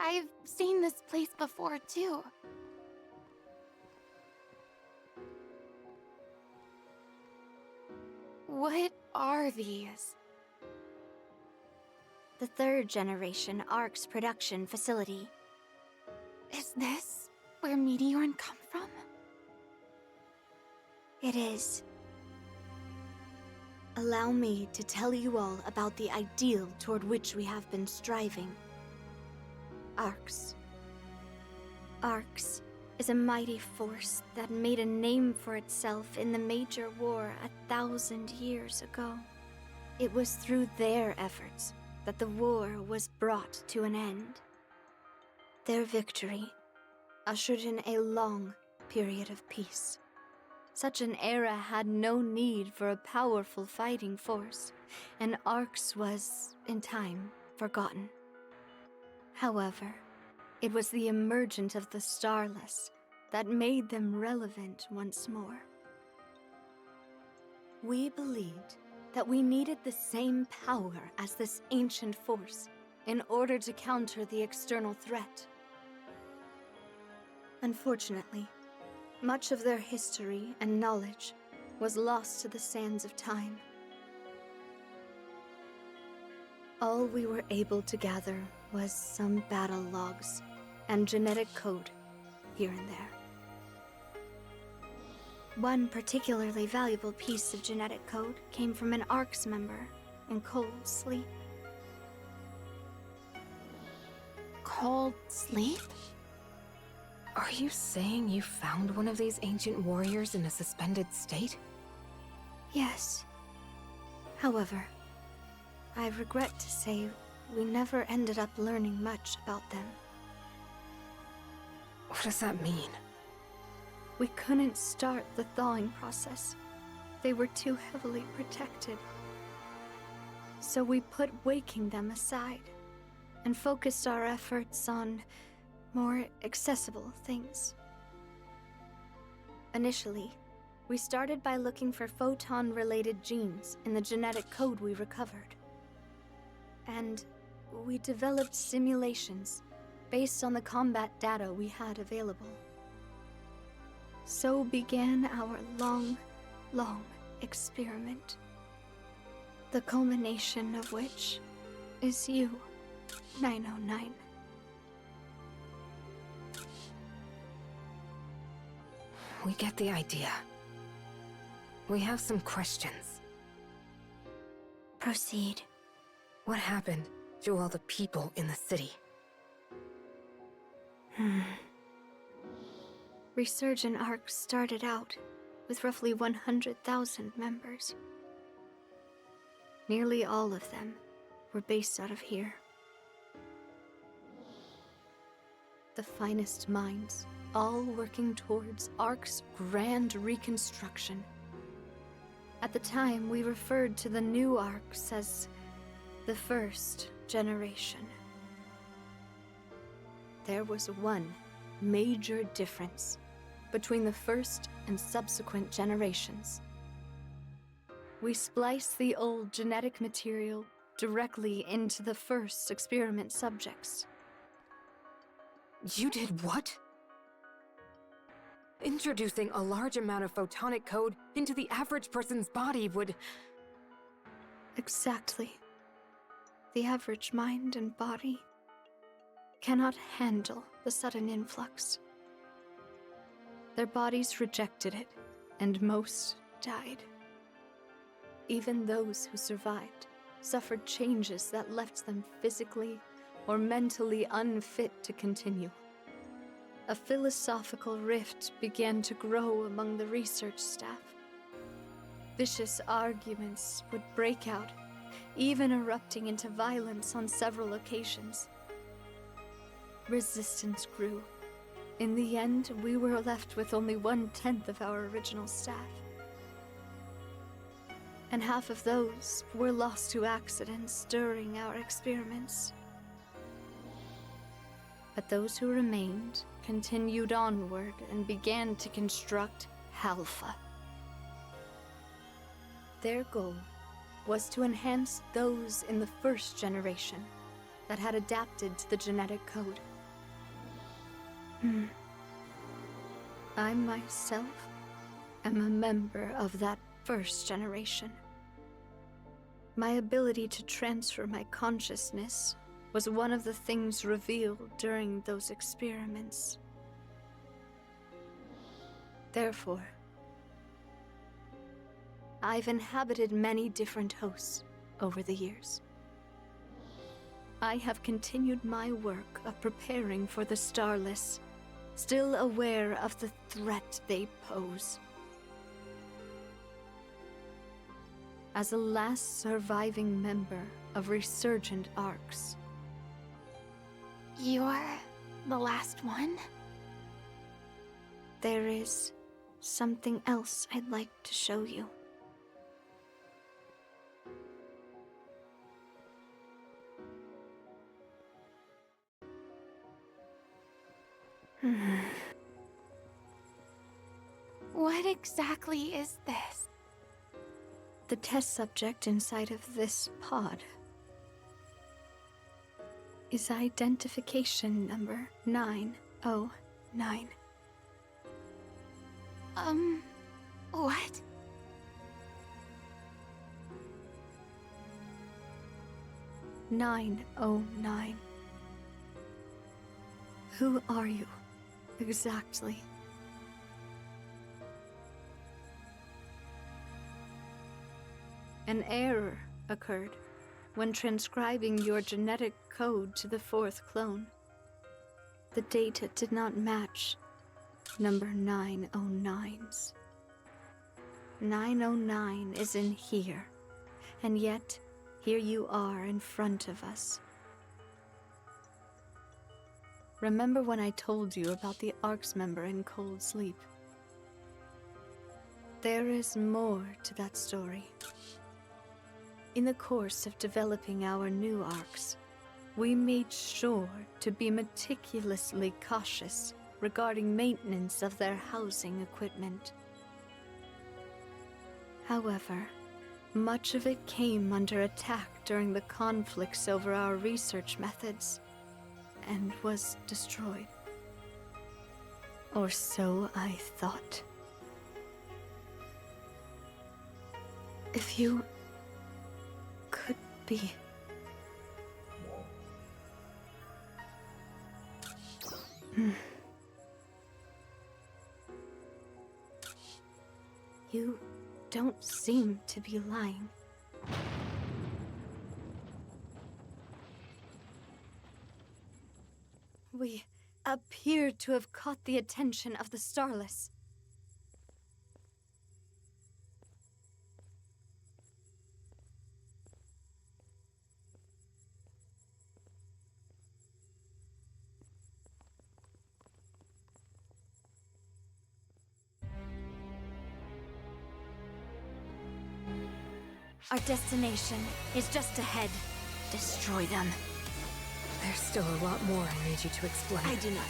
I've seen this place before, too. What are these? The third generation ARC's production facility. Is this where Meteorn come from? It is. Allow me to tell you all about the ideal toward which we have been striving. ARCs. ARCs is a mighty force that made a name for itself in the major war 1,000 years ago. It was through their efforts that the war was brought to an end. Their victory ushered in a long period of peace. Such an era had no need for a powerful fighting force, and ARCS was, in time, forgotten. However, it was the emergence of the Starless that made them relevant once more. We believed that we needed the same power as this ancient force in order to counter the external threat. Unfortunately, much of their history and knowledge was lost to the sands of time. All we were able to gather was some battle logs and genetic code here and there. One particularly valuable piece of genetic code came from an ARCS member in cold sleep. Cold sleep? Are you saying you found one of these ancient warriors in a suspended state? Yes. However, I regret to say we never ended up learning much about them. What does that mean? We couldn't start the thawing process. They were too heavily protected. So we put waking them aside and focused our efforts on more accessible things. Initially, we started by looking for photon-related genes in the genetic code we recovered. And we developed simulations based on the combat data we had available. So began our long, long experiment. The culmination of which is you, 909. We get the idea. We have some questions. Proceed. What happened to all the people in the city? Resurgent ARC started out with roughly 100,000 members. Nearly all of them were based out of here. The finest minds, all working towards ARC's grand reconstruction. At the time, we referred to the new ARCs as the first generation. There was one major difference between the first and subsequent generations. We spliced the old genetic material directly into the first experiment subjects. You did what? Introducing a large amount of photonic code into the average person's body would... Exactly. The average mind and body cannot handle the sudden influx. Their bodies rejected it, and most died. Even those who survived suffered changes that left them physically or mentally unfit to continue. A philosophical rift began to grow among the research staff. Vicious arguments would break out, even erupting into violence on several occasions. Resistance grew. In the end, we were left with only 1/10 of our original staff. And half of those were lost to accidents during our experiments. But those who remained continued onward and began to construct Alpha. Their goal was to enhance those in the first generation that had adapted to the genetic code I myself am a member of that first generation. My ability to transfer my consciousness was one of the things revealed during those experiments. Therefore, I've inhabited many different hosts over the years. I have continued my work of preparing for the Starless, still aware of the threat they pose. As a last surviving member of resurgent arcs. You're the last one? There is something else I'd like to show you. What exactly is this? The test subject inside of this pod is identification number 909. What? "909. Who are you, exactly? An error occurred when transcribing your genetic code to the fourth clone. The data did not match number 909's. 909 is in here, and yet here you are in front of us. Remember when I told you about the ARC's member in Cold Sleep? There is more to that story. In the course of developing our new ARCs, we made sure to be meticulously cautious regarding maintenance of their housing equipment. However, much of it came under attack during the conflicts over our research methods, and was destroyed. Or so I thought. If you could be... You don't seem to be lying. We appear to have caught the attention of the Starless. Our destination is just ahead. Destroy them. There's still a lot more I need you to explain. I do not